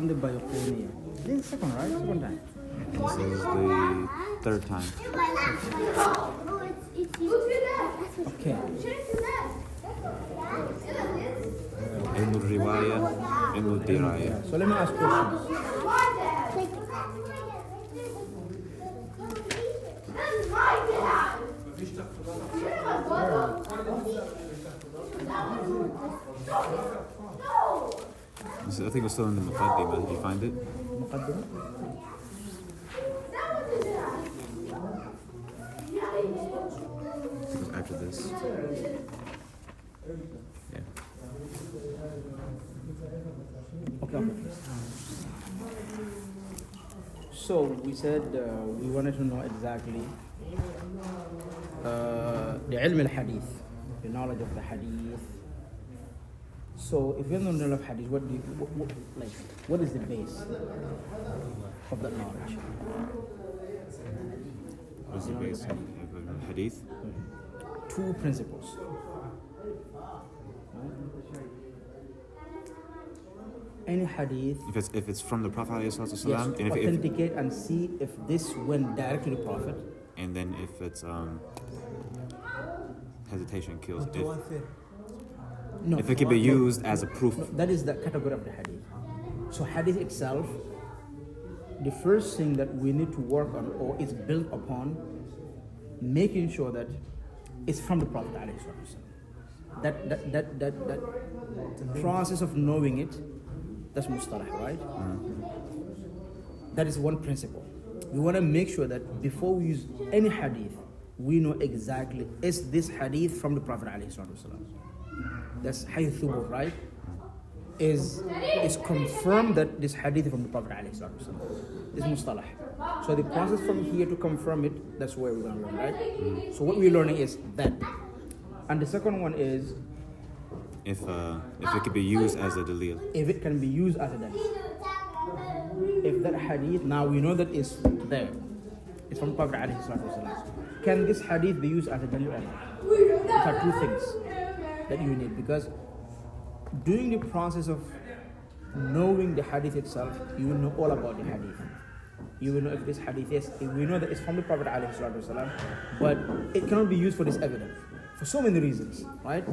on the Bayqooniyah. This is the second, right? Second time. This is the third time. Okay. Ilm al-Riwaya, Ilm al-Diraya. So let me ask questions. I think we're still in the Muqaddimah. Did you find it? مقدمة. It was after this. Yeah. Okay. So we said we wanted to know exactly the ilm al-hadith, the knowledge of the hadith. So if you don't know the knowledge of hadith, what is the base of that knowledge? What's the base of hadith? Two principles. Any hadith, If it's from the Prophet yes, ﷺ, to authenticate and see if this went direct to the Prophet. and then if it's hesitation kills. No, If it can be used as a proof. no, that is the category of the hadith. So hadith itself, the first thing that we need to work on or is built upon, making sure that it's from the Prophet ﷺ. That process of knowing it, that's mustalah, right? That is one principle. We want to make sure that before we use any hadith, we know exactly, is this hadith from the Prophet ﷺ? That's hadith thubut, right? Is confirmed that this hadith is from the Prophet ﷺ. This mustalah. So the process from here to confirm it, that's where we're going to learn, right? So what we're learning is that. And the second one is If it could be used as a dalil. if it can be used as a dalil. If that hadith, now we know that it's there, it's from Prophet ﷺ. Can this hadith be used as a dalil or not? These are two things that you need, because during the process of knowing the hadith itself, you will know all about the hadith. You will know if this hadith is, we know that it's from the Prophet ﷺ, but it cannot be used for this evidence. For so many reasons, right?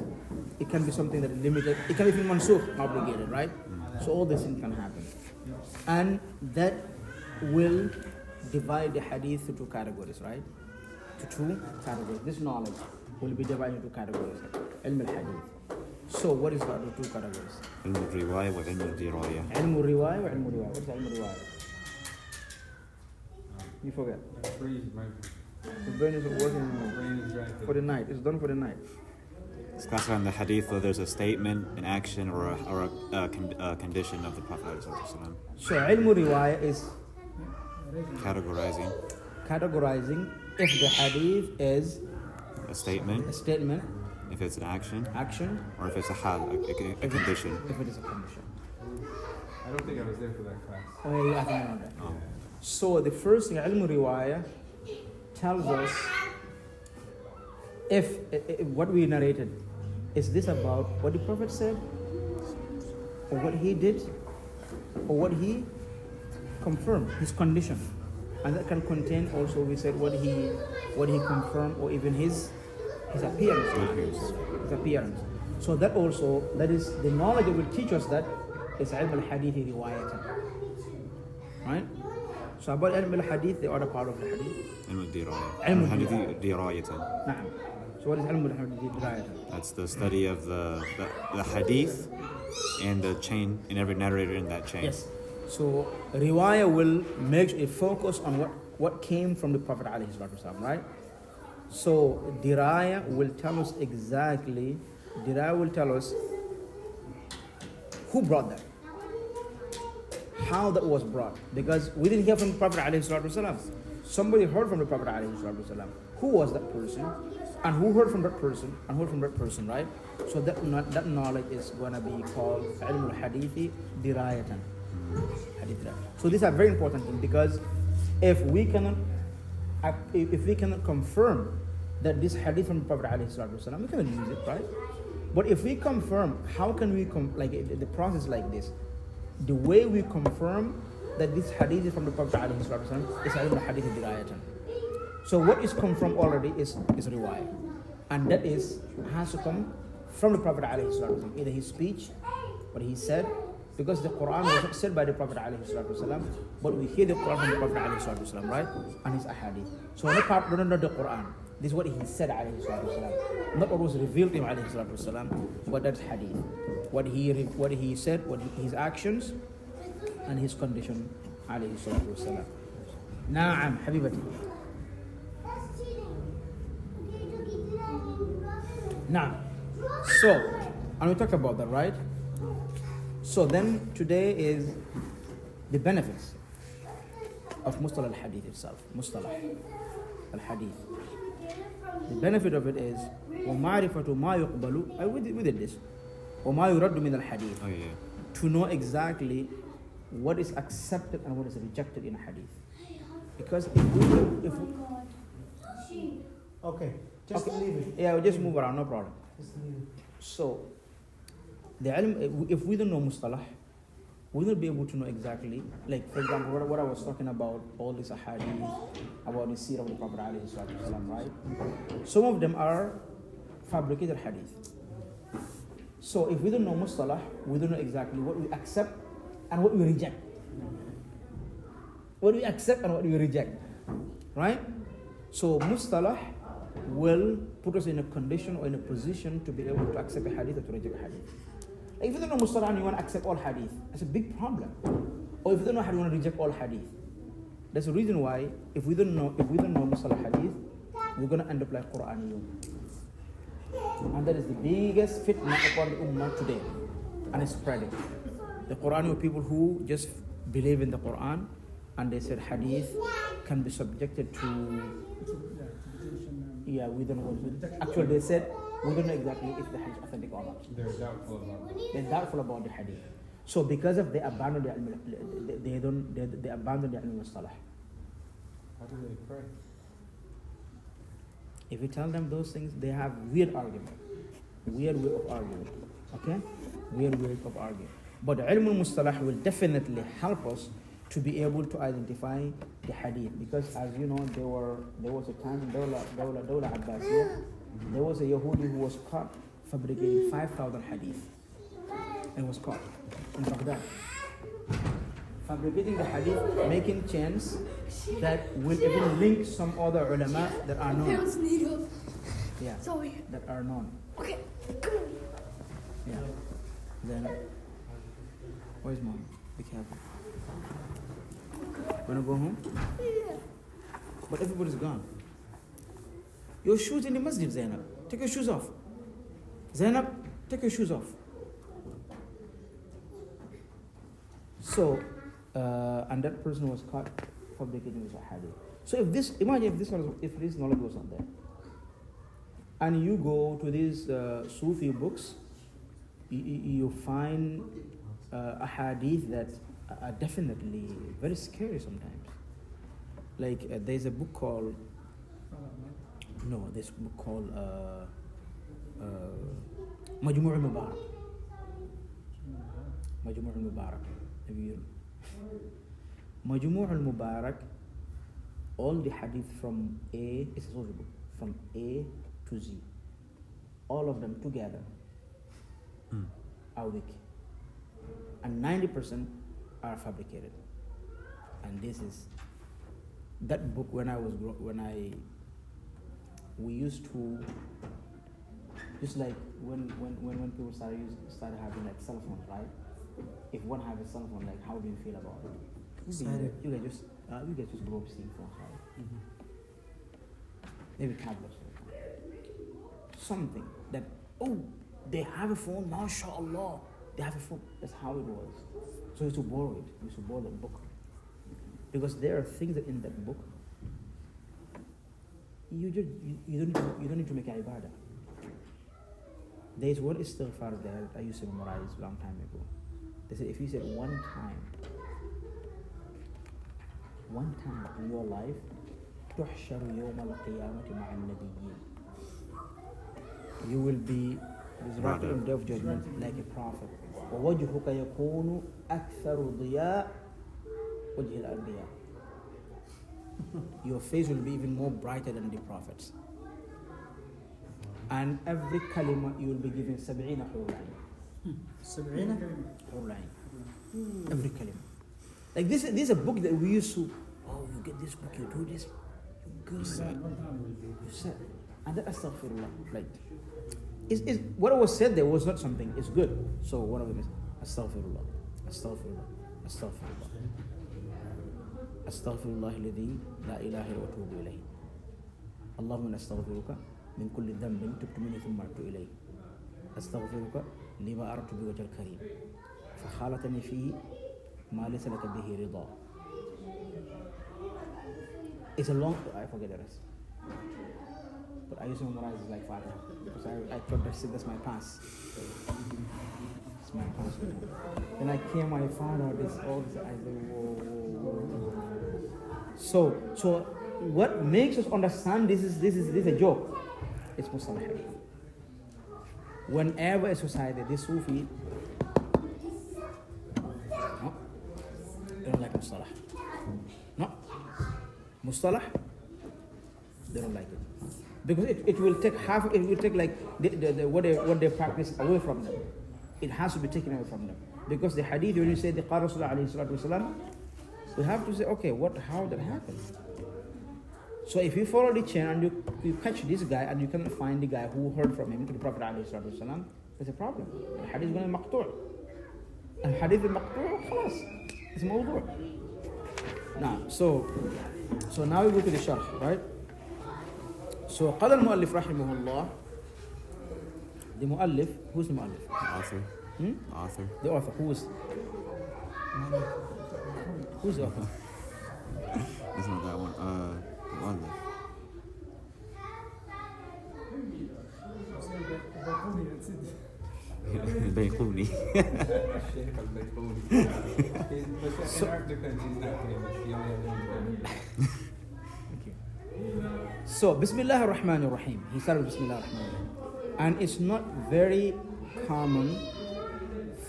It can be something that is limited. It can be mansukh, obligated, right? So all these things can happen. And that will divide the hadith into two categories, right? To two categories. This knowledge will be divided into categories. Ilm al-hadith. So what is the other two categories? Ilm al-Riwaya wa Ilm al-Diraya. Ilm al-Riwaya wa Ilm al-Riwaya. What is Ilm al-Riwaya? You forget. The brain isn't working anymore. For the night. It's done for the night. It's classified in the hadith whether there's a statement, an action, or a condition of the Prophet ﷺ. So ilm riwaya is categorizing if the hadith is a statement, if it's an action, or if it's a hal, a condition. If it is a condition. I don't think I was there for that class. Oh, yeah, I think I know that. Oh. So the first thing, ilm riwaya tells us if what we narrated, is this about what the Prophet said, or what he did, or what he confirmed, his condition. And that can contain also, we said, what he confirmed, or even his appearance. His appearance. So that also, that is the knowledge that will teach us that is ilm al-hadithi riwayatan. Right? So about ilm al-hadith, the other part of the hadith. Ilm al-Diraya. Ilm al-Hadith dirayatan. Na'am. So what is ilm al-hadith dirayatan? That's the study of the hadith and the chain, and every narrator in that chain. Yes. So riwayah will make a focus on what came from the Prophet ﷺ, right? So dirayah will tell us exactly, dirayah will tell us who brought that, how that was brought, because we didn't hear from the Prophet ﷺ. Somebody heard from the Prophet ﷺ. Who was that person? And who heard from that person? And who heard from that person, right? So that knowledge is going to be called ilm al-hadithi dirayatan. So these are very important things, because if we cannot confirm that this hadith from the Prophet ﷺ, we cannot use it, right? But if we confirm, how can we the process like this? The way we confirm that this hadith is from the Prophet ﷺ is ilm al-hadith dirayatan. So what is confirmed already is riwayah. And that has to come from the Prophet ﷺ, either his speech, what he said, because the Quran was not said by the Prophet ﷺ, but we hear the Quran from the Prophet ﷺ, right? And his ahadith. So no part, not the Quran. This is what he said ﷺ. Not what was revealed to him ﷺ, but that's hadith. What he said, his actions, and his condition ﷺ. Na'am, habibati. Now, so, and we talked about that, right? So then today is the benefits of Mustalah al-Hadith itself. Mustalah al-Hadith. The benefit of it is وَمَعْرِفَةُ مَا يُقْبَلُ. We did this. وَمَا يُرَدُّ مِنَ الْحَدِيثِ. Oh, yeah. To know exactly what is accepted and what is rejected in a hadith. Because if we Okay, just leave it. Yeah, we'll just move around, no problem. Just leave it. So, the ilm, if we don't know mustalah, we will not be able to know exactly, like for example, what I was talking about, all these ahadith, about the seerah of the Prophet ﷺ, right? Some of them are fabricated hadith. So if we don't know mustalah, we don't know exactly what we accept and what we reject. What we accept and what we reject, right? So mustalah will put us in a condition or in a position to be able to accept a hadith or to reject a hadith. Like if you don't know mustalah and you want to accept all hadith, that's a big problem. Or if you don't know how you want to reject all hadith, that's the reason why if we don't know mustalah hadith, we're going to end up like Quraniyun. And that is the biggest fitna upon the ummah today, and it's spreading. The Quranic people who just believe in the Quran and they said hadith can be subjected to. Yeah, we don't know. Actually, they said we don't know exactly if the hadith is authentic or not. They're doubtful about it. They're doubtful about the hadith. So because of they abandon the they abandon the ilm al-mustalah. How do they pray? If you tell them those things, they have weird argument, weird way of arguing. Okay, weird way of arguing. But ilm al-mustalah will definitely help us to be able to identify the hadith, because as you know, there was a time in Dawla Abbasiyah, there was a Yahudi who was caught fabricating 5,000 hadith, and was caught in Baghdad, fabricating the hadith, making chants that will even link some other ulama that are known. Yeah, that are known. Okay, come on. Yeah. Then, where's mom? Be careful. Wanna go home? Yeah. But everybody's gone. Your shoes in the masjid, Zainab. Take your shoes off. Zainab, take your shoes off. So, and that person was caught fabricating this hadith. So imagine if this knowledge was not there, and you go to these Sufi books, you find a hadith that are definitely very scary sometimes. Like there's a book called this book called Majmu' al-Mubarak. Majmu' al-Mubarak. Majmu' al-Mubarak, all the hadith from A, it's a Sufi book, from A to Z, all of them together are weak, and 90% are fabricated. And this is that book. We used to, just like when people started having like cell phones, right? If one has a cell phone, like how do you feel about it? You guys just grow up seeing phones, right? Maybe tablets. Something that, oh, they have a phone, mashallah, they have a phone. That's how it was. So you used to borrow it. You used to borrow the book. Because there are things that in that book, you don't need to make ibadah. There is one istighfar there that I used to memorize a long time ago. They said if you said one time in your life, تحشر يوم القيامة مع النبيين. You will be resurrected on the day of judgment like a prophet. ووجهك يكون أكثر ضياء وجه الأنبياء. Your face will be even more brighter than the prophets. And every kalima you will be given 70 hurulain. 70 Hurulain. Every kalima. Like this is a book that we used to, oh, you get this book, you do this, you good. You said, and that astaghfirullah. Like, what was said there was not something, it's good. So one of them is astaghfirullah, astaghfirullah, astaghfirullah. Astaghfirullah alladhi la ilaha illa wa atubu ilayhi. Allahumma astaghfiruka min kulli dhanbin tubtu minhu thumma atu ilayhi. Astaghfiruka lima aradtu bi wajhil kareem. فخالتني فيه ما ليس لك به رضا. It's a long, I forget the rest. But I used to memorize it like Fatiha because I thought that's my pass. It's my pass. Then I came, I found out this, all this, I said, whoa. So what makes us understand this is a joke? It's Mustalah. Whenever a society, this Sufi, no, they don't like Mustalah. No, Mustalah, they don't like it. Because it will take like what they practice away from them. It has to be taken away from them. Because the hadith, when you say the Qala Rasulullah alayhi salatu wasalam, we have to say, okay, how that happened? So if you follow the chain and you catch this guy and you cannot find the guy who heard from him to the Prophet alayhi salatu wasalam, there's a problem. The hadith is going to be maqtu'. And hadith is maqtu', khalas. It's mawdu'. Now, so now we go to the sharh, right? So قال المؤلف رحمه الله, the مؤلف, who's the مؤلف? The author. Author. The author, who's the author? It's not that one. Mu'allif. Al-Bayqooniyah. Sheikh Al-Bayqooniyah. But in Arabic, he's not famous. He only has one. Okay. So Bismillah ar-Rahman ar-Rahim. He started with Bismillah ar-Rahman ar-Rahim. And it's not very common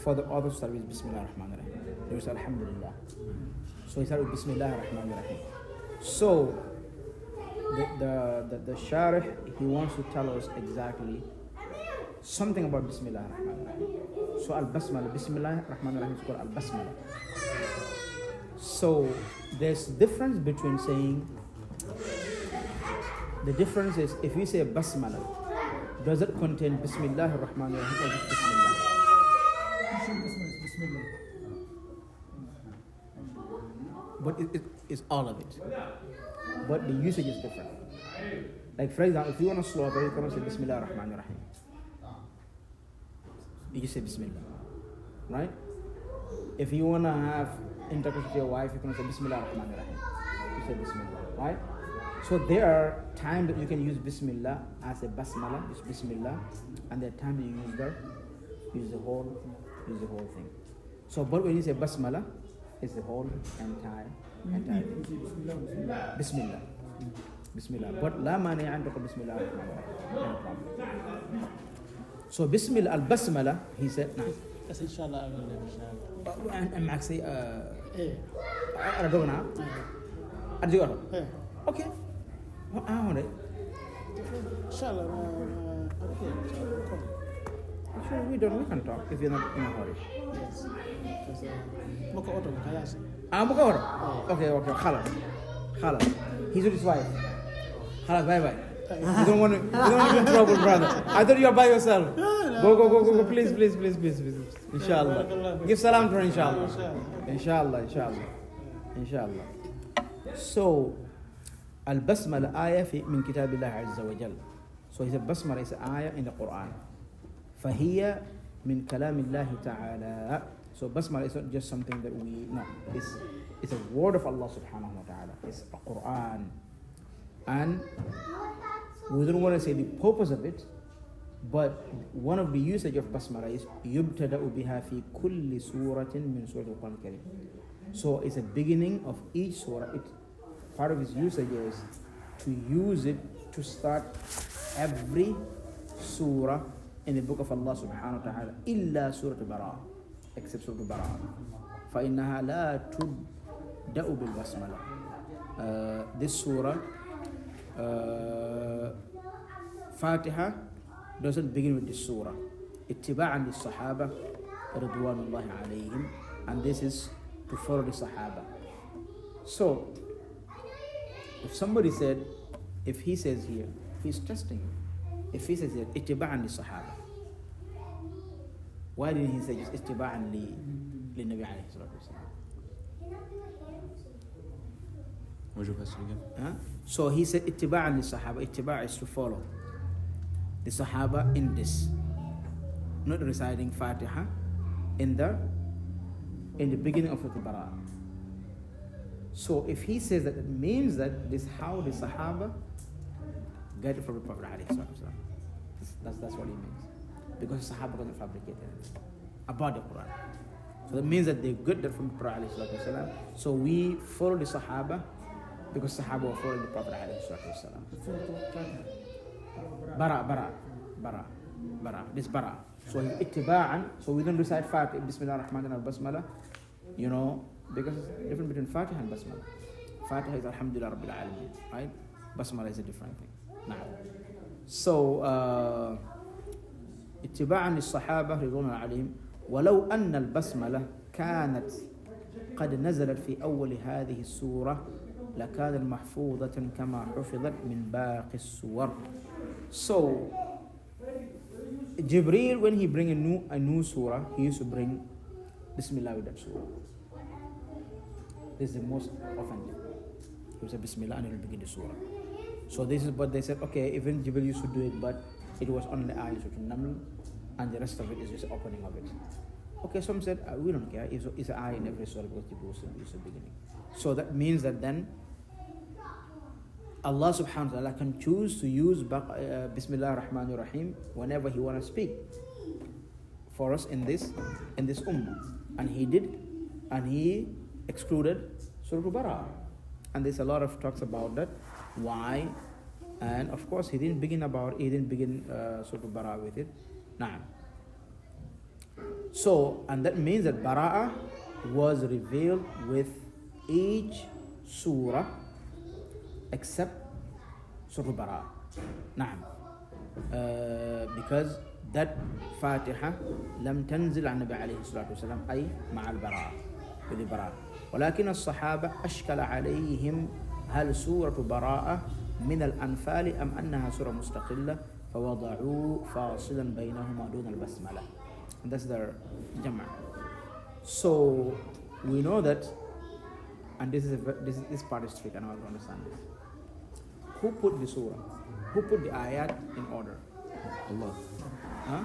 for the author to start with Bismillah ar-Rahman ar-Rahim. They will say Alhamdulillah. So he started with Bismillah ar-Rahman ar-Rahim. So the Sharih, he wants to tell us exactly something about Bismillah ar-Rahman ar-Rahim. So Al-Basmalah, Bismillah ar-Rahman ar-Rahim is called Al-Basmalah. So there's difference between saying, the difference is if we say Basmalah, does it contain Bismillah ar-Rahman ar-Rahim or just Bismillah? Bismillah. But it's all of it. But the usage is different. Like for example, if you want to slaughter, you cannot say Bismillah ar-Rahman ar-Rahim. You just say Bismillah, right? If you want to have intercourse with your wife, you can say Bismillah ar-Rahman ar-Rahim. You say Bismillah, right? So there are times that you can use Bismillah as a Basmalah, just Bismillah, and there are times you use the whole thing. So, but when you say Basmalah, it's the whole entire thing. Bismillah. But la mani an taqul Bismillah ar-Rahman ar-Rahim. No problem. So Bismillah al-Basmalah, he said, nah. بس ان شاء الله اقول ان شاء الله. أنا معك سي ايه أنا دوغنا أرجع ايه أوكي هون ان شاء الله Sure, we can talk if you're not in a hurry. Yes. ممكن اوتو خلاص. ممكن أورا. Okay, خلاص. He's with his wife. خلاص, bye. You don't want to get in trouble, brother. I thought you were by yourself. Go, please. Inshallah. Give salam to her, inshallah. So, Al-Basmalah ayah min kitabillah azza wa jal. So he said Basmalah is an ayah in the Quran. فهي من كلام الله تعالى. So Basmalah is not just something that we know. It's a word of Allah subhanahu wa ta'ala. It's a Quran. And we don't want to say the purpose of it, but one of the usage of Basmalah is يبتدأ بها في كل سورة من سورة القرآن الكريم. So it's a beginning of each surah. Part of its usage is to use it to start every surah in the book of Allah subhanahu wa ta'ala, illa Surah Al-Bara'ah. except Surah Al-Bara'a. فإنها لا تبدأ بالبسملة. This surah, Fatiha, doesn't begin with this surah. اتباعا للصحابة رضوان الله عليهم, and this is to follow the Sahaba. So, if somebody said, if he says here, he's testing you. If he says here, اتباعا للصحابة, why didn't he say just اتباعا للنبي عليه الصلاة والسلام? What's your question again? So he said اتباعا للصحابة. اتباع is to follow the Sahaba in this, not reciting Fatiha in the beginning of the Bara'a. So if he says that, it means that this how the Sahaba get it from the Prophet ﷺ. That's what he means, because the Sahaba doesn't fabricate anything about the Quran. So that means that they get that from the Prophet ﷺ. So we follow the Sahaba because Sahaba were following the Prophet ﷺ. Bara. This bara. So ittiba'an. So we don't recite Fatiha, Bismillah ar-Rahman ar Basmalah, because it's different between Fatiha and Basmalah. Fatiha is Alhamdulillah Rabbil Alameen, right? Basmalah is a different thing. Now, so اتباعا للصحابة رضوان الله عليهم ولو أن البسملة كانت قد نزلت في أول هذه السورة لكان محفوظة كما حفظت من باقي السور. So Jibreel, when he bring a new surah, he used to bring Bismillah with that surah. This is the most often. He would say Bismillah and he will begin the surah. So this is what they said, okay, even Jibreel used to do it, but it was only ayah Surah Naml, and the rest of it is just opening of it. Okay, some said, we don't care, it's an ayah in every surah because Jibreel is the beginning. So that means that then Allah subhanahu wa ta'ala can choose to use Bismillah ar-Rahman ar-Rahim whenever He wants to speak for us in this ummah. And He did, and He excluded Surah Al-Bara'a. And there's a lot of talks about that. Why? And of course, He didn't begin Surah Al-Bara'a with it. Na'am. So, and that means that Bara'a was revealed with each surah except Surah Al-Bara'a. Na'am. Because that Fatiha لم تنزل عن النبي عليه الصلاة والسلام أي مع البراءة بالبراءة. ولكن الصحابة أشكل عليهم هل سورة براءة من الأنفال أم أنها سورة مستقلة فوضعوا فاصلا بينهما دون البسملة. And that's their Jama'. So we know that, and this part is tricky, and I don't understand this. Who put the surah? Who put the ayat in order? Allah. Huh?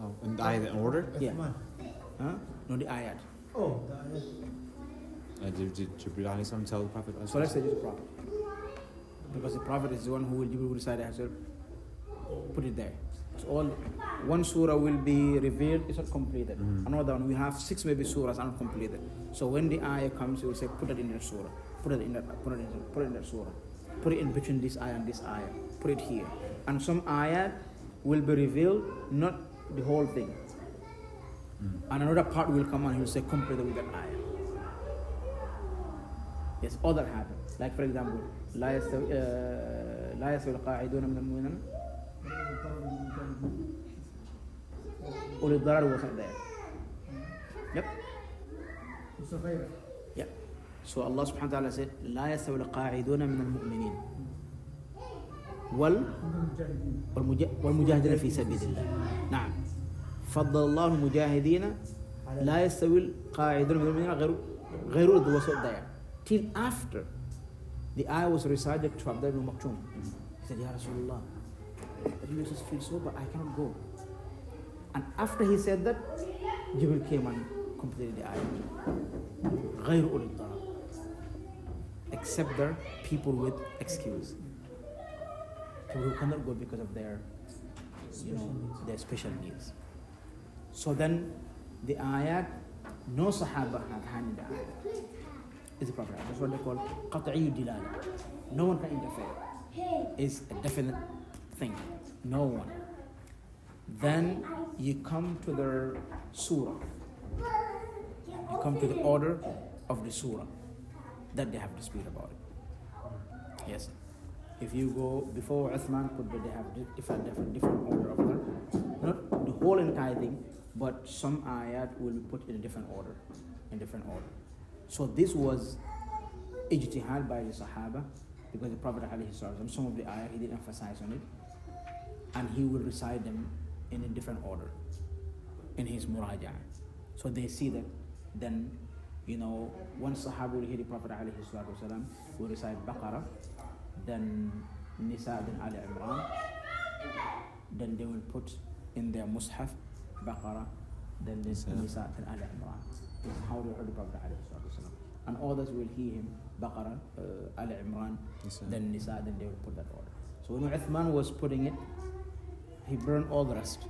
Oh, and the ayat in order? Yeah. Huh? No, the ayat. Oh, the ayat. Did Jibreel alayhi salam tell the Prophet? So let's say just the Prophet. Because the Prophet is the one who will decide himself, put it there. So all one surah will be revealed, it's not completed. Another one, we have 6 maybe surahs uncompleted. So when the ayah comes, he will say, put it in that surah, put it in that surah, put it in between this ayah and this ayah, put it here. And some ayah will be revealed, not the whole thing. And another part will come on, he will say, complete with that ayah. Yes, all that happens. Like for example, لا يستوي القاعدون من المؤمنين أولي الضرر wasn't there. Yep. Yeah. So Allah subhanahu wa ta'ala said, لا يستوي القاعدون من المؤمنين والمجاهدين في سبيل الله. نعم. فضل الله المجاهدين لا يستوي القاعدون من المؤمنين غير the wasn't there. Till after the ayah was recited to Abdullah ibn Maktoum. He said, Ya Rasulullah, I just feel sober, I cannot go. And after he said that, Jibril came and completed the ayah. غير أولي الضرر. Except the people with excuse. People who cannot go because of their special needs. So then the ayat, no Sahaba have handed the ayat. Is the Prophet. That's what they call qat'i dilala. No one can interfere. It's a definite thing. No one. Then you come to the surah. You come to the order of the surah that they have dispute about it. Yes. If you go before Uthman, they have different order of them. Not the whole entire thing, but some ayat will be put in a different order. So this was ijtihad by the Sahaba, because the Prophet ﷺ, some of the ayat he did emphasize on it, and he will recite them in a different order in his muraja. So they see that then, one Sahaba will hear the Prophet ﷺ will recite Baqarah, then Nisa, then Ali Imran, then they will put in their mushaf Baqarah, then Nisa, then Ali Imran. This is how they heard the Prophet ﷺ. And others will hear him Baqarah, Ali Imran, then Nisa, then they will put that order. So when Uthman was putting it, he burned all the rest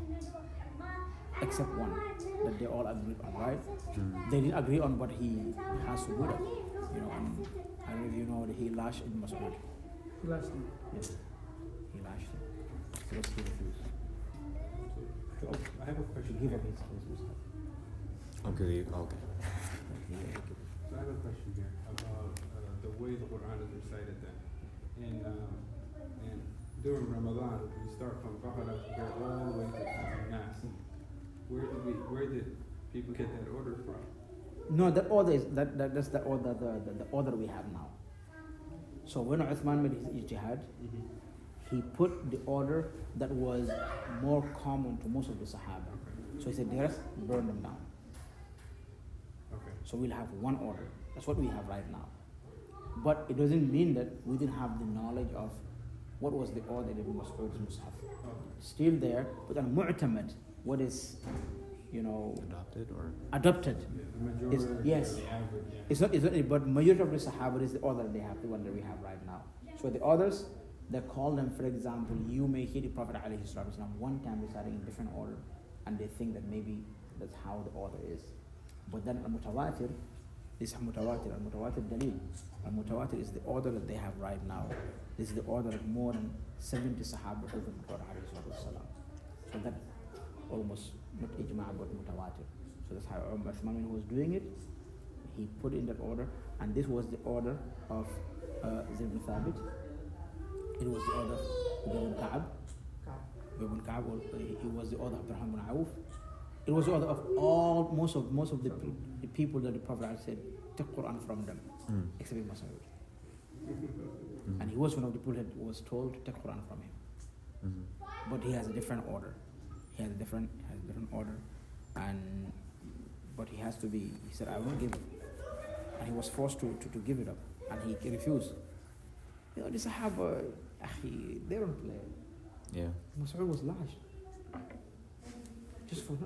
except one that they all agreed on, right? They didn't agree on what he has to do that. And I don't know if you know that he lashed Ibn Mas'ud. Last thing. Yes. He lashed him. Because he refused. So, I have a To question. give up his stuff. Okay. So I have a question here about the way the Quran is recited then. And during Ramadan, we start from Baqarah to go all the way to Nas. Where did people get that order from? No, that order is that's the order the order we have now. So when Uthman made his ijtihad, he put the order that was more common to most of the Sahaba. So he said, the rest, burn them down. Okay. So we'll have one order. That's what we have right now. But it doesn't mean that we didn't have the knowledge of what was the order of Mas'ud's Mus'haf. Still there, but on mu'tamad, what is, adopted. Yeah, the majority, Yes. the average, yeah. It's not, but majority of the Sahaba is the order they have, the one that we have right now. So the others, they call them, for example, you may hear the Prophet ﷺ one time reciting in different order, and they think that maybe that's how the order is. But then al-mutawatir is al-mutawatir dalil. Al-mutawatir is the order that they have right now. This is the order that more than 70 Sahaba heard from the Prophet ﷺ. So that almost not ijma' but mutawatir. So that's how Uthman was doing it. He put in that order, and this was the order of Zayd bin Thabit. It was the order of Ibn Ka'ab. Ibn Ka'ab, it was the order of Abdurrahman bin Auf. It was the order of most of the people that the Prophet had said, take Quran from them, except Ibn Mas'ud. And he was one of the people that was told to take Quran from him. But he has a different order. He has a different order, but he has to be. He said, "I won't give it," and he was forced to give it up, and he refused. The Sahaba, they don't play. Yeah. Mas'ud was lashed just for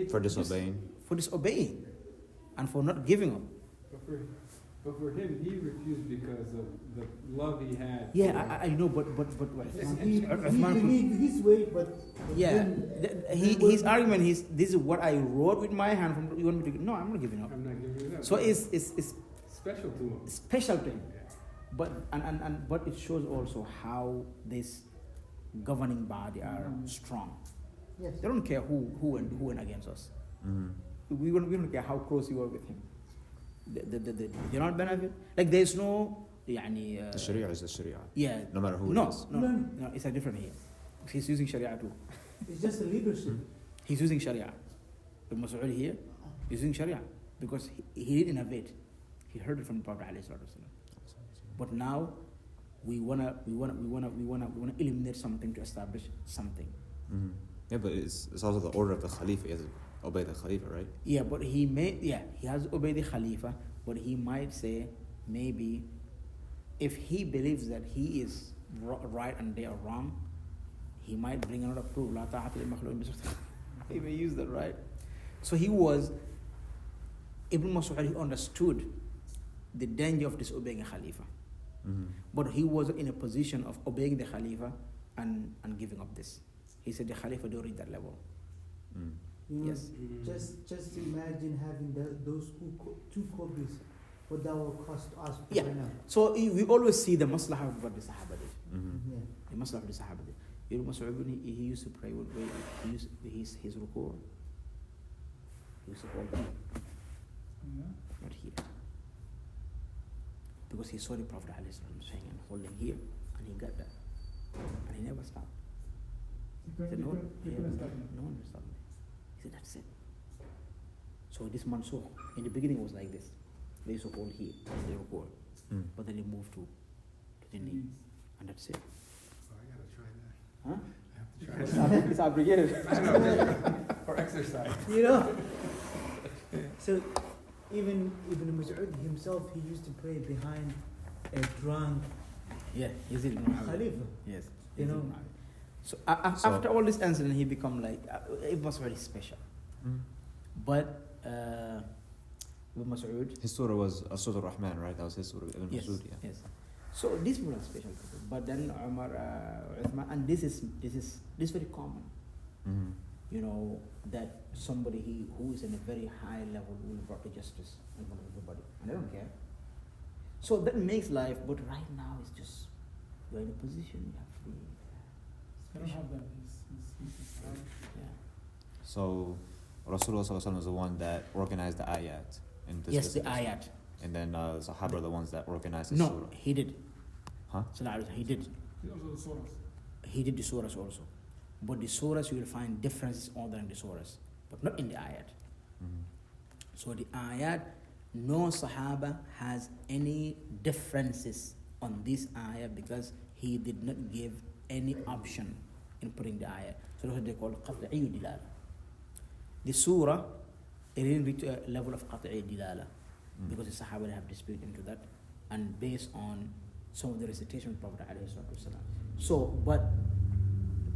For disobeying. for disobeying, and for not giving up. But for him, he refused because of the love he had. Yeah, I know, but He believed his way, but yeah, then his argument is, this is what I wrote with my hand. You want me to? No, I'm not giving up. I'm not giving it up. So it's special to him. special to him, but but it shows also how this governing body are strong. yes. They don't care who went against us. We don't care how close you are with him. They don't benefit. Like there's no The Sharia is the Sharia. yeah. No matter who No, it is. no, it's a different here. He's using Sharia too. It's just a leadership. He's using Sharia. Ibn Mas'ud here is using Sharia because he didn't innovate. He heard it from the Prophet ﷺ. But now we wanna eliminate something to establish something. Yeah, but it's also the order of the Khalifa. He has to obey the Khalifa, right? Yeah, but he has obeyed the Khalifa, but he might say maybe if he believes that he is right and they are wrong, he might bring another proof. La ta'ata li makhluqin bi sultan. He may use that, right? So Ibn Mas'ud, he understood the danger of disobeying a Khalifa. But he was in a position of obeying the Khalifa and giving up this. He said the Khalifa don't reach that level. Yes. Just imagine having those two copies. What that will cost us Yeah. right now. So we always see the maslahah of what the Sahaba did. Yeah. The maslahah of the Sahaba did. Ibn Mas'ud, he used to pray with his ruku'. he used to hold here, not here. Because he saw the Prophet ﷺ saying and holding here, and he got that. And he never stopped. He said, no one will stop me. He said, that's it. So this mansukh, in the beginning it was like this. They used to hold here, they were poor. But then he moved to the knee. And that's it. So I gotta try that. Huh? I have to try that. It's obligated. I know. For exercise. You know? So, even Ibn Mas'ud himself, he used to pray behind a drunk Yeah, Yazid ibn Muawiyah. Khalifa. Yes. You know? So, after all this incident, he become like, it was very special. But Ibn Mas'ud, His surah was Surah Rahman, right? That was his surah. Ibn yes, Masud, yeah. yes. So this was a special people. But then Umar, Uthman, and this is very common. You know, that somebody who is in a very high level will be brought to justice in front of everybody, and they don't care. So that makes life. But right now, it's just you're in a position you have to be. I don't have that. Yeah. So Rasulullah Sallallahu Alaihi Wasallam is the one that organized the ayat. In this Yes, the business. ayat. And then Sahaba are the ones that organized the No, surah. he did. Huh? He did. He did the surahs also. But the surahs you will find differences other than the surahs, but not in the ayat. So the ayat, no Sahaba has any differences on this ayat because he did not give any option in putting the ayat. So that's what they call qat'i dilala. The surah, it didn't reach a level of qat'i dilala because the Sahaba they have dispute into that, and based on some of the recitation of Prophet ﷺ. So, but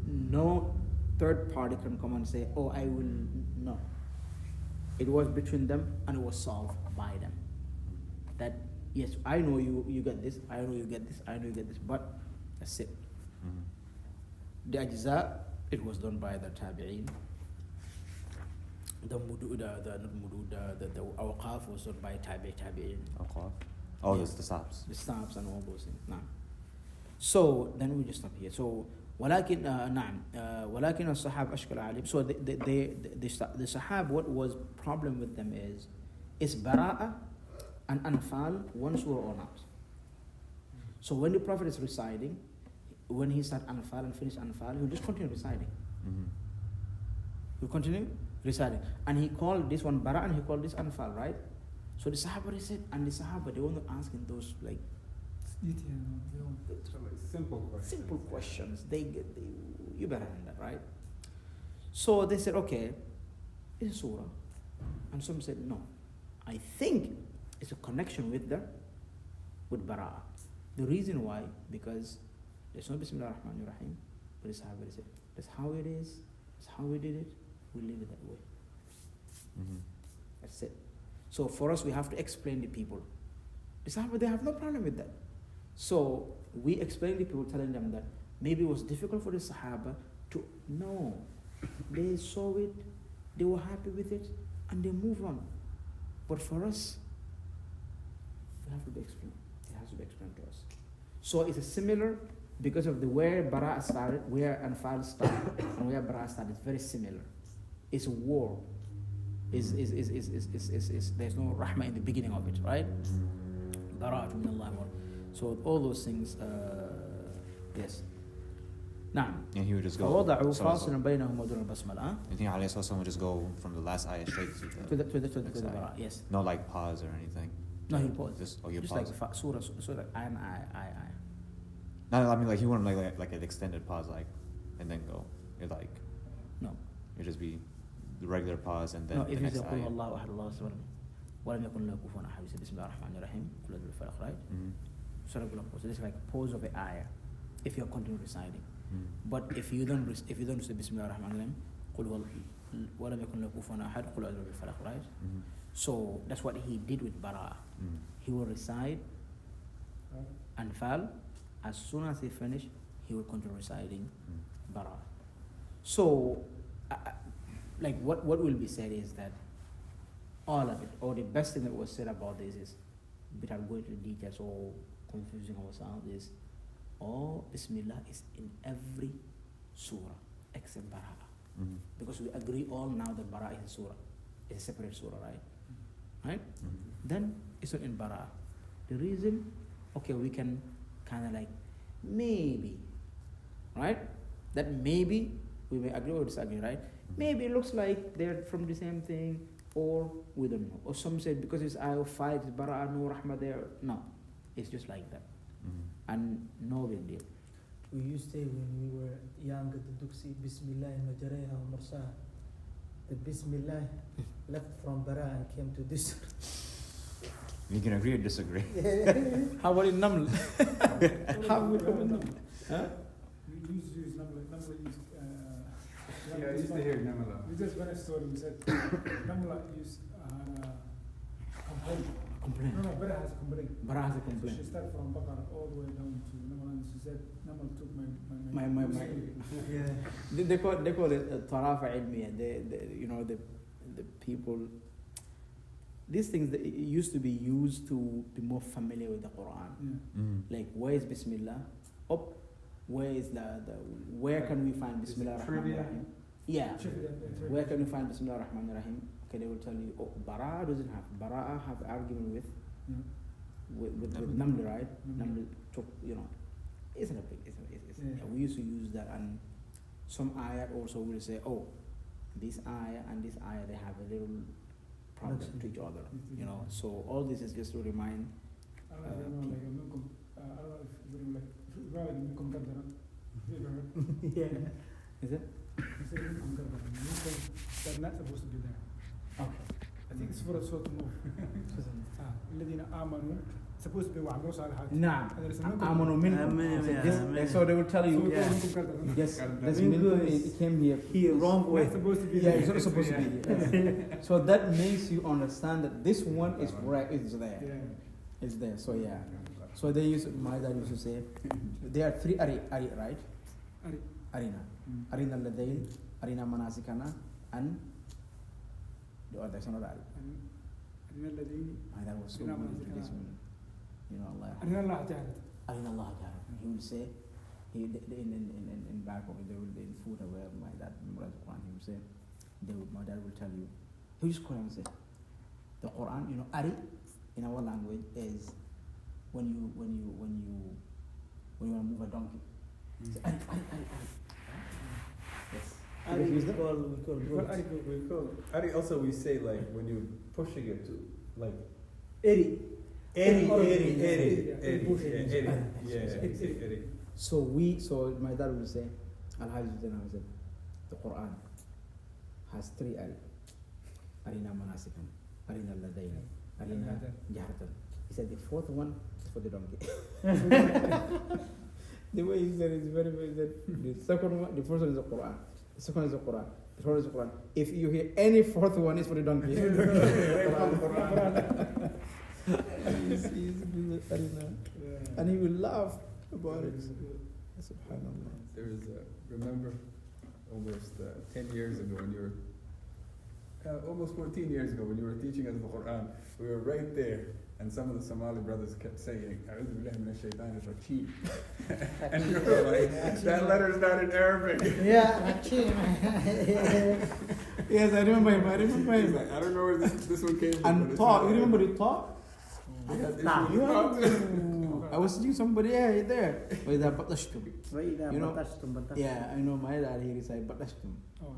no third party can come and say, oh, I will, no. It was between them and it was solved by them. That, yes, I know you get this, I know you get this, I know you get this, but that's it. The ajza, it was done by the tabi'een. The awqaf was done by tabi'een. Oh, there's the stops. The stops and all those things. Nah. So then we just stop here. So ولكن نعم ولكن الصحاب أشكال عليهم. So the Sahab, what was problem with them is Bara'a and Anfal one surah or not. So when the Prophet is reciting, when he start Anfal and finish Anfal, he'll just continue reciting. He'll continue reciting. And he called this one Bara'a and he called this Anfal, right? So the Sahaba said, and the Sahaba, they were not asking those like Simple question. simple questions. You better than that, right? So they said, okay, it's a surah. And some said, no. I think it's a connection with Bara'a. The reason why, because there's no Bismillah ar-Rahman ar-Rahim, but the Sahaba said, that's how it is, that's how we did it, we leave it that way. That's it. So for us, we have to explain to people. The Sahaba, they have no problem with that. So we explain to people, telling them that maybe it was difficult for the Sahaba to know. They saw it, they were happy with it, and they move on. But for us, it has to be explained. It has to be explained to us. So it's a similar, because of the where Bara started, where Anfal started, and where Bara started, it's very similar. It's a war. There's no rahmah in the beginning of it, right? Bara'at min Allah. So all those things, yes. Now, And he would just go. فوضعوا فاصلا بينهم ودون البسملة. I think alayhi salatu would just go from the last ayah straight to the To the next ayah. Bara, yes. No like pause or anything. No, he paused. Just Just pause. like surah, like I. No, I mean like he wouldn't like an extended pause and then go. You're like No. it'd just be the regular pause and then No, the if you next say قل ayah. الله أحد الله الصمد ولم يكن له كفوا أحد بسم الله الرحمن الرحيم قل أعوذ بالفلق, right? So it's like a pause of an ayah if you're continuing reciting. But if you don't say Bismillah ar-Rahman ar-Rahim, قل ولم يكن له كفوا أحد قل أعوذ بالفلق, right? So that's what he did with Bara. He will recite Anfal. As soon as he finished, he will continue reciting Bara. So, like what will be said is that all of it, or the best thing that was said about this is, without going to the details or confusing ourselves, is all Bismillah is in every surah except Bara. Because we agree all now that Bara is a surah. It's a separate surah, right? Right? Then it's not in Bara. The reason, okay, we can kind of like maybe, right? That maybe we may agree or disagree, right? Maybe it looks like they're from the same thing, or we don't know. Or some said because it's ayah 5, it's Bara, no Rahmah there. No, it's just like that. And no big deal. We used to say when we were young at the Duxi, Bismillah Majarayha wa Mursaha. The Bismillah left from Bara and came to this. You can agree or disagree. How about in Naml? How about in Naml? Huh? We used to use Namla. Namla used. Yeah, I used to hear Namala. We just finished story. We said Namla used complaint. Complaint. No, Bara has a complaint. Bara has a So complaint. she started from Baqarah all the way down to Namla, and she said Namla took my. Yeah. They call it tarafa ilmiya. You know, the people. These things that it used to be used to be more familiar with the Quran. Yeah. Like, where is Bismillah? Up. Where is the where can we find Bismillah Rahman Rahim? Yeah. Where can we find Bismillah Rahman Rahim? Okay, they will tell you, oh, Bara doesn't have. Bara have argument with Naml, right? Naml took, you know, isn't a big. Yeah, we used to use that, and some ayat also will say, oh, this ayah and this ayah, they have a little problem to each other, you know. So all this is just to remind. I don't know, like if you like, rather than Minkum Gardara. Yeah. Is it? He said Minkum Gardara. Minkum, they're not supposed to be there. Okay. I think it's for a sort of move. الذين آمنوا supposed to be وعملوا صالحات. Nah. There's a Minkum. Amanu minkum. So they will tell you. So Minkum Gardara. Yes, that's minkum. It came here. Wrong way. It's supposed to be Yeah, there. it's not supposed to be. Yes. So that makes you understand that this one is right. It's there. Yeah. It's there. So yeah. So they use. My dad used to say, there are 3 ari, right? Arina. Arina Ladain, Arina Manasikana, and the other is another ari. My dad was so good into this one. You know, Allah. أرنا الله تعالى. Arina Allah Ta'ala. He will say, in back of it, they will in food where my dad memorized the Quran. He will say, my dad will tell you. He will just call and say, the Quran, you know, ari in our language is when you want to move a donkey. Say, ari. Yes. Ari we call Ari also we say like when you're pushing it to like Eri. Eri. So my dad will say, Al-Hagie will say, the Quran has 3 ari. Arina manasikan, Arina ladaina, Arina jahratan. He said the 4th one is for the donkey. The way he said it is very, very good. The second one, the first one is the Quran. The second one is the Quran. The third is the Quran. If you hear any 4th one, it's for the donkey. And he will laugh about it. Subhanallah. There was remember almost 10 years ago when you were almost 14 years ago when you were teaching us the Quran, we were right there, and some of the Somali brothers kept saying, "A'udhu billahi minash shaitanir rajeem," and you were like, "That letter's not in Arabic." Yeah. Yes, I remember him. He's like, "I don't know where this one came from." And talk. You remember the talk? I was teaching somebody there. وإذا بطشتم. You know? Yeah, I know my dad here is like batashtum. Oh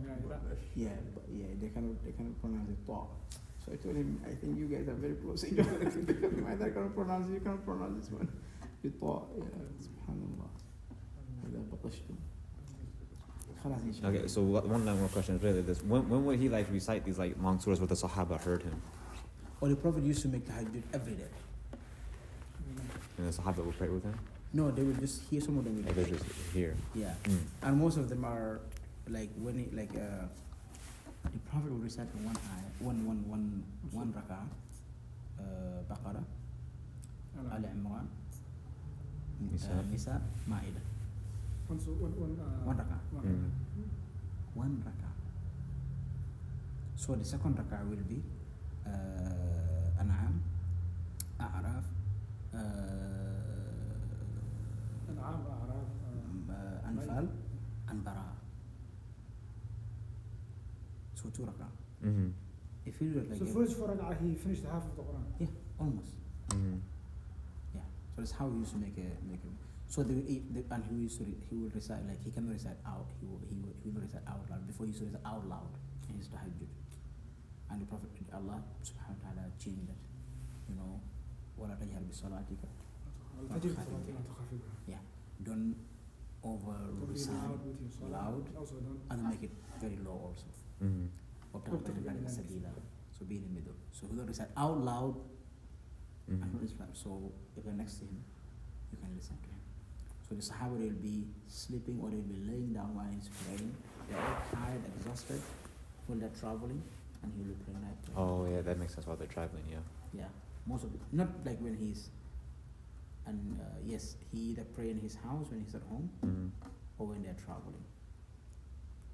Yeah, but yeah, they cannot pronounce it talk. So I told him, I think you guys are very close. My dad cannot pronounce it. You cannot pronounce this one. The talk. Yeah, subhanallah. إذا بطشتم. Okay, so one more question is really this: when would he like recite these like long surahs where the Sahaba heard him? Well, the Prophet used to make tahajjud every day. And the Sahaba would pray with him? No, they would just hear some of them. Or they're just here? Yeah. And most of them are like when it, like the Prophet would recite one ayah, one rak'ah, Baqarah, Al-Imran, Nisa, Ma'idah. One rak'ah. One rak'ah. So the second rak'ah will be An'am, A'raf, Anfal, and Bara. So 2 rak'ah. If you do it like So first Faragah, he finished half of the Quran. yeah, almost. Mm-hmm. Yeah. So that's how he used to make a. So and he will recite, like he cannot recite out. He will recite out loud. Before he used to recite out loud in his tahajjud. And the Prophet Allah subhanahu wa ta'ala changed that. You know, وَلَا تَجْهَرْ بِصَلَاتِكَ. Yeah. Don't over recite loud and make it very low also. Mm-hmm. So be in the middle. So we don't recite out loud and Mm-hmm. not so if you're next to him, you can listen to him. So the Sahaba will be sleeping or they'll be laying down while he's praying. They're all tired, exhausted when they're traveling, and he will be praying like that. Oh yeah, that makes sense while they're traveling. Yeah. Yeah, most of it. Not like when he's, and yes, he either pray in his house when he's at home Mm-hmm. or when they're traveling.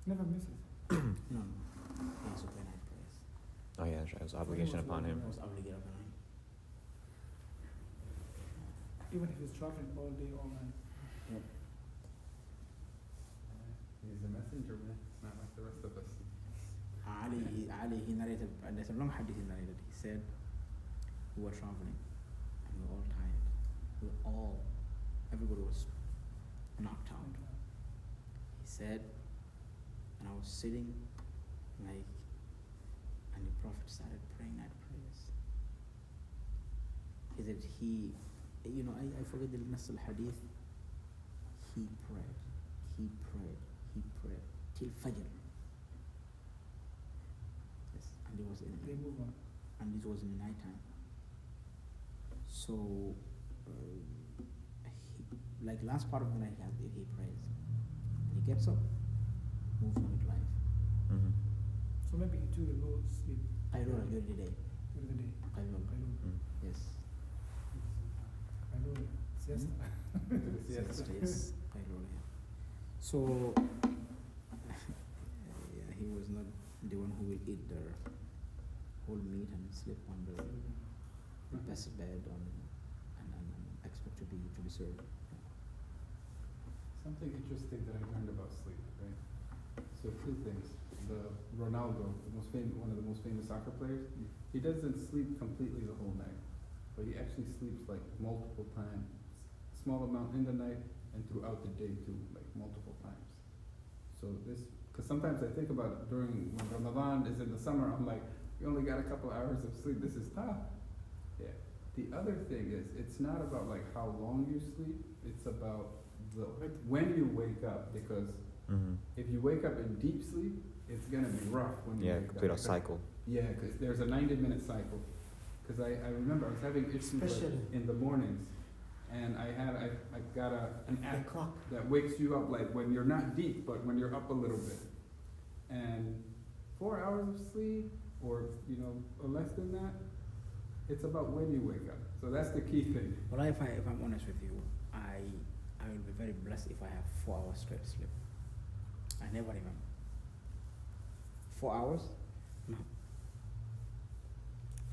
Never misses. No, he has to pray night prayers. Oh yeah, it was obligation upon him. It was obligated upon him. Even if he's traveling all day, all night. He's a messenger, man. It's not like the rest of us. Ali, he narrated, and there's a long hadith he narrated. He said, we were traveling, and we were all tired. Everybody was knocked out. He said, and I was sitting, like, and the Prophet started praying night prayers. He said I forget the Nas al-Hadith. He prayed till Fajr. Yes, and it was They move on. and this was in the night time. So, like last part of the night, he prays. And he gets up, moves on with life. Mm-hmm. So maybe he took a no sleep Qailula during the day. during the day. Qailula. Qailula. Yes. Qailula. Siesta. Siesta, yes. Qailula, yeah. So, yeah, he was not the one who will eat the whole meat and sleep on the best bed and expect to be served. Something interesting that I learned about sleep, right? So two things. Ronaldo, one of the most famous soccer players, he doesn't sleep completely the whole night, but he actually sleeps like multiple times, small amount in the night and throughout the day too, like multiple times. So because sometimes I think about it during when Ramadan is in the summer, I'm like, you only got a couple hours of sleep. This is tough. Yeah. The other thing is, it's not about like how long you sleep. It's about when you wake up, because Mm-hmm. if you wake up in deep sleep, it's gonna be rough when you Yeah, wake complete up. a cycle. Yeah, because there's a 90-minute cycle. Because I remember I was having issues like, Especially- in the mornings, and I got an The app clock. that wakes you up like when you're not deep, but when you're up a little bit. And 4 hours of sleep, or or less than that, it's about when you wake up. So that's the key thing. Well, if I'm honest with you, I will be very blessed if I have 4 hours straight sleep. I never remember. 4 hours? No.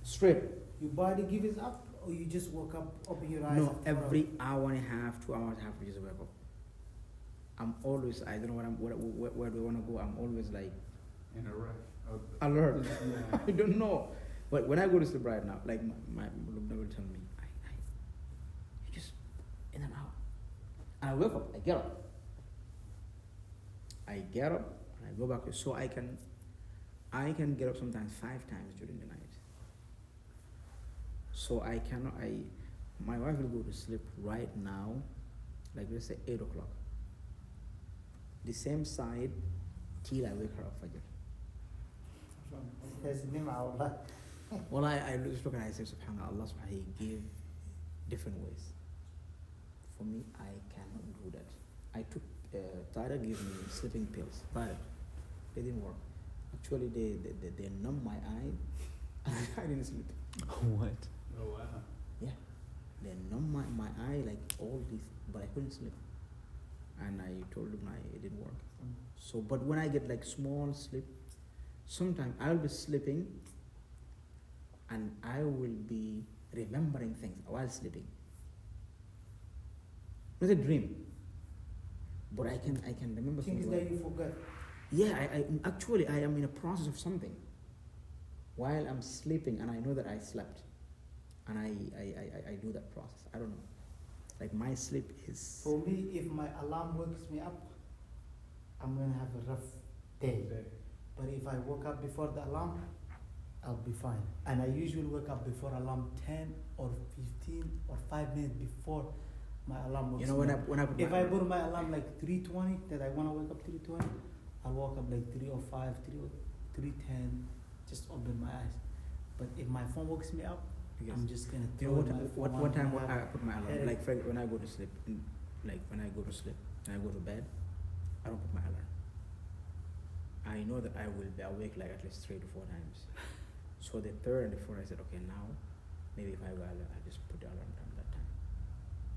Straight. Your body gives up, or you just woke up, open your eyes. No, after every hour and a half, 2 hours, I have to just wake up. I'm always, I don't know where do I want to go. I'm always like In a rush. alert. Yeah. I don't know. But when I go to sleep right now, like my Lubna will tell me, you just in and out. And I wake up, I get up. And I go back. So I can get up sometimes 5 times during the night. So my wife will go to sleep right now, like let's say 8 o'clock. The same side till I wake her up Fajr. There's nim'a, wallah. Well, I just look and I say, SubhanAllah, Allah subhanahu, He gave different ways. For me, I cannot do that. I took, Tara gave me sleeping pills. Tara, they didn't work. Actually, they numbed my eye, and I didn't sleep. What? Oh wow. Yeah, they numbed my eye like all this, but I couldn't sleep. And I told them it didn't work. So, but when I get like small sleep, sometimes I'll be sleeping, and I will be remembering things while sleeping. It's a dream, but I can remember Things things. that you forgot. Yeah, I am in a process of something. while I'm sleeping and I know that I slept, and I do that process. I don't know. Like my sleep is. For me, if my alarm wakes me up, I'm gonna have a rough day. But if I woke up before the alarm, I'll be fine. And I usually wake up before alarm 10 or 15 or 5 minutes before my alarm wakes You know, me when up. I put If my I put my alarm like 3:20, that I wanna wake up 3:20, I'll wake up like 3:05, 3:10, just open my eyes. But if my phone wakes me up, Yes. I'm just gonna You throw know my phone what time and I have put my alarm? headache. Like for, when I go to sleep, like when I go to sleep and I go to bed, I don't put my alarm. I know that I will be awake like at least 3 to 4 times. So the third and the fourth, I said, okay, now maybe if I go, I just put the alarm down that time.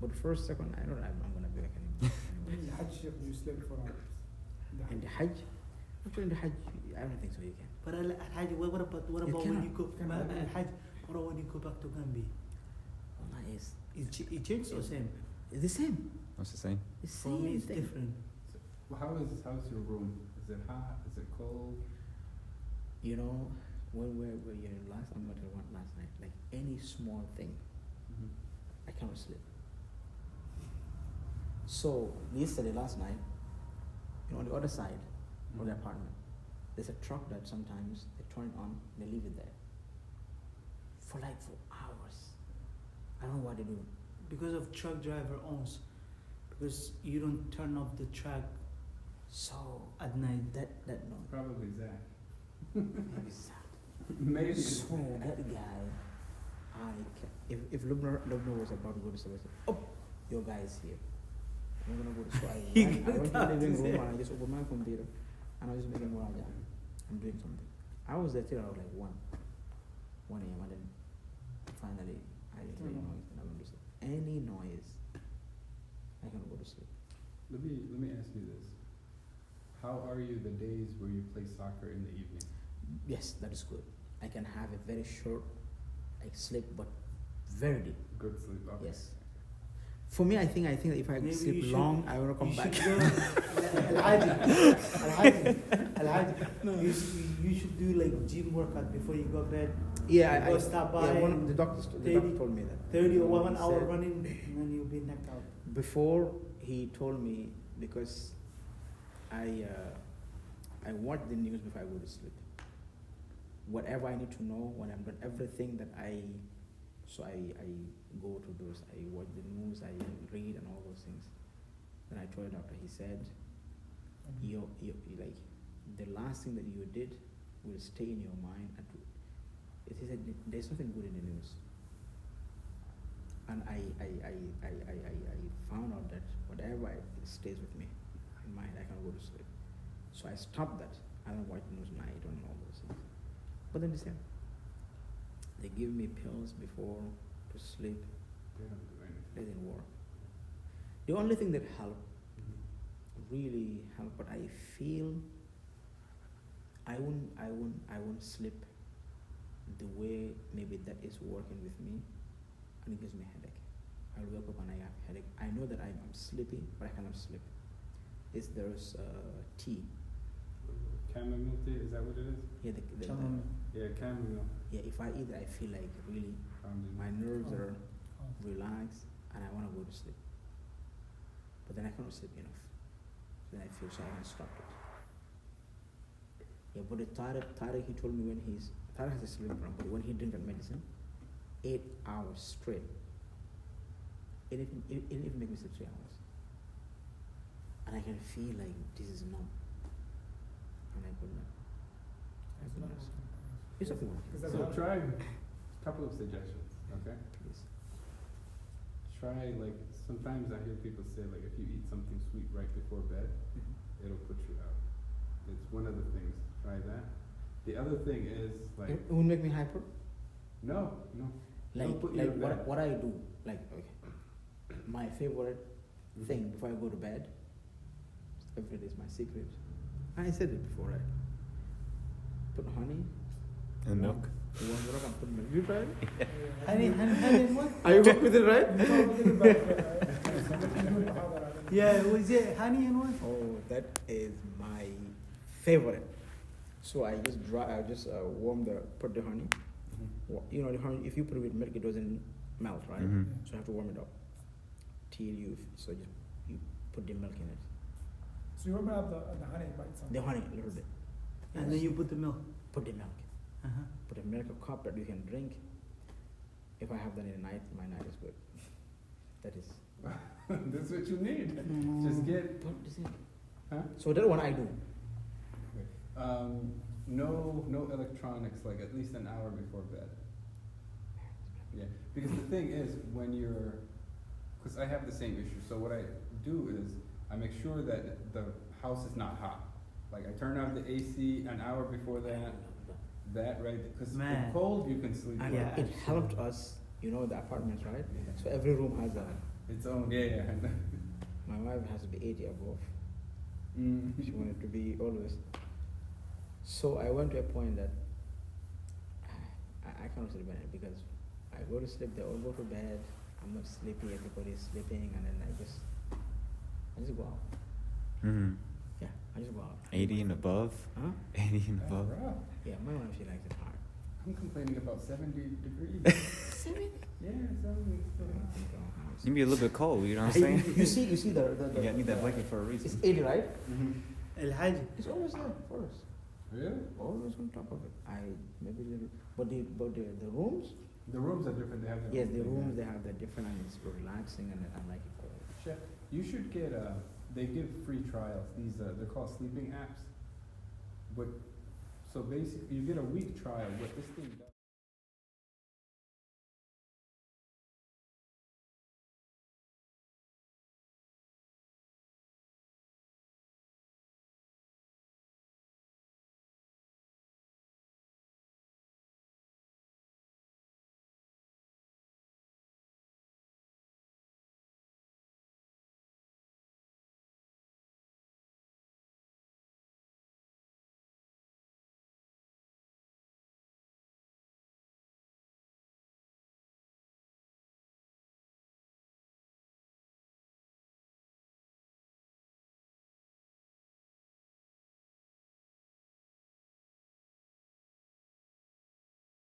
But the first, second, I don't know, I'm gonna be awake anymore. In the Hajj, you slept for hours. And the Hajj, actually in the Hajj, I don't think so. You can. But Al-Hagie, what about when cannot. you go Cannot. Al-Haji? What about when you go back to Gambia? Allah is It changed or same? it's the same. What's the saying? It's For me, same it's thing. different. Well, how's your room? Is it hot? Is it cold? You know, when we're last, I'm gonna tell you one last night. Like any small thing, I cannot sleep. So yesterday, last night, you know, on the other side of the apartment, there's a truck that sometimes they turn it on, they leave it there for hours. I don't know what they do. Because of truck driver owns. Because you don't turn off the truck So at night. that no, Probably Zach. maybe it's sad. Maybe. So that guy, if Lubna was about to go to sleep, I said, "Oh, your guy is here. I'm gonna go to sleep." I went to the living room and I just opened my computer and I was just making muraja. I'm doing something. I was there till around like 1 a.m. and then finally I didn't hear any noise and I went to sleep. Any noise, I can go to sleep. Let me ask you this. How are you the days where you play soccer in the evening? Yes, that is good. I can have a very short sleep, but very deep. Good sleep. Okay. Yes. For me, I think that if I Maybe you sleep should- long, I want to come You back. should go Al-Haji. You should do like gym workout before you go to bed. Yeah, Go stop by yeah, one of and the doctor 30 told me that. 30 or He 1 hour said- running, and then you'll be knocked out. Before he told me, because I watch the news before I go to sleep. Whatever I need to know when I'm done, everything that I go to those, I watch the news, I read and all those things. Then I told the doctor, he said, you like, the last thing that you did will stay in your mind. And he said, there's nothing good in the news. And I found out that whatever stays with me in mind, I can go to sleep. So I stopped that. I don't watch news night and all those things. But then the same. They give me pills before to sleep. They don't do anything. They didn't work. The only thing that helped, really helped, but I feel I won't sleep the way maybe that is working with me, and it gives me a headache. I'll wake up and I have a headache. I know that I'm sleepy, but I cannot sleep. There's tea. Chamomile tea, is that what it is? Yeah, Yeah, chamomile. yeah. If I eat it, I feel like really Calms you. my nerves are relaxed and I want to go to sleep. But then I cannot sleep enough. Then I feel so I can stop it. Yeah, but the Tariq, he told me when Tariq has a sleeping problem, but when he drinks that medicine, 8 hours straight, it even make me sleep 3 hours. And I can feel like this is numb. And I could not. It's okay. So try a couple of suggestions, okay? Please. Try, like, sometimes I hear people say, like, if you eat something sweet right before bed, it'll put you out. It's one of the things. Try that. The other thing is, like, It won't make me hyper. no. Like It'll put you in bed. what I do, like, okay, my favorite thing before I go to bed, every day is my secret. I said it before, right? Put honey. And milk. You want milk and put milk. You try it? Honey, what? Are you good with it, right? Yeah, was it honey and what? Oh, that is my favorite. So I just warm put the honey. You know, the honey, if you put it with milk, it doesn't melt, right? Mhm. So I have to warm it up till you put the milk in it. So you warm up the honey by itself. The honey a little bit. And then you put the milk. Put the milk. Uh-huh. Put the milk, a cup that you can drink. If I have that in the night, my night is good. That is. That's what you need. Just get. Huh? So that one I do. No electronics, like at least an hour before bed. Yeah, because the thing is, because I have the same issue. So what I do is I make sure that the house is not hot. Like I turn on the AC an hour before that. That right, because Man. in cold you can sleep. And well. it helped us, you know, the apartments, right? So every room has Its own, yeah. my wife has to be 80 above. Mm. She wanted to be always. So I went to a point that I cannot sleep at night because I go to sleep, they all go to bed, I'm not sleepy, everybody's sleeping, and then I just go out. Mhm. Yeah, I just go out. 80 and above. Huh? 80 and That's above. rough. Yeah, my wife, she likes it hard. I'm complaining about 70 degrees. 70? Yeah, 70 is still hot. You can be a little bit cold. You know what I'm saying? You see the You need that blanket for a it's reason. 80, right? Al-Hagie. It's always there for us. Really? Always on top of it. Maybe little, but the rooms. The rooms are different. They have their Yes, own the thing, rooms yeah. they have that different and it's relaxing and I like it. Chef, you should get they give free trials. These they're called sleeping apps. But so basically, you get a week trial. What this thing does.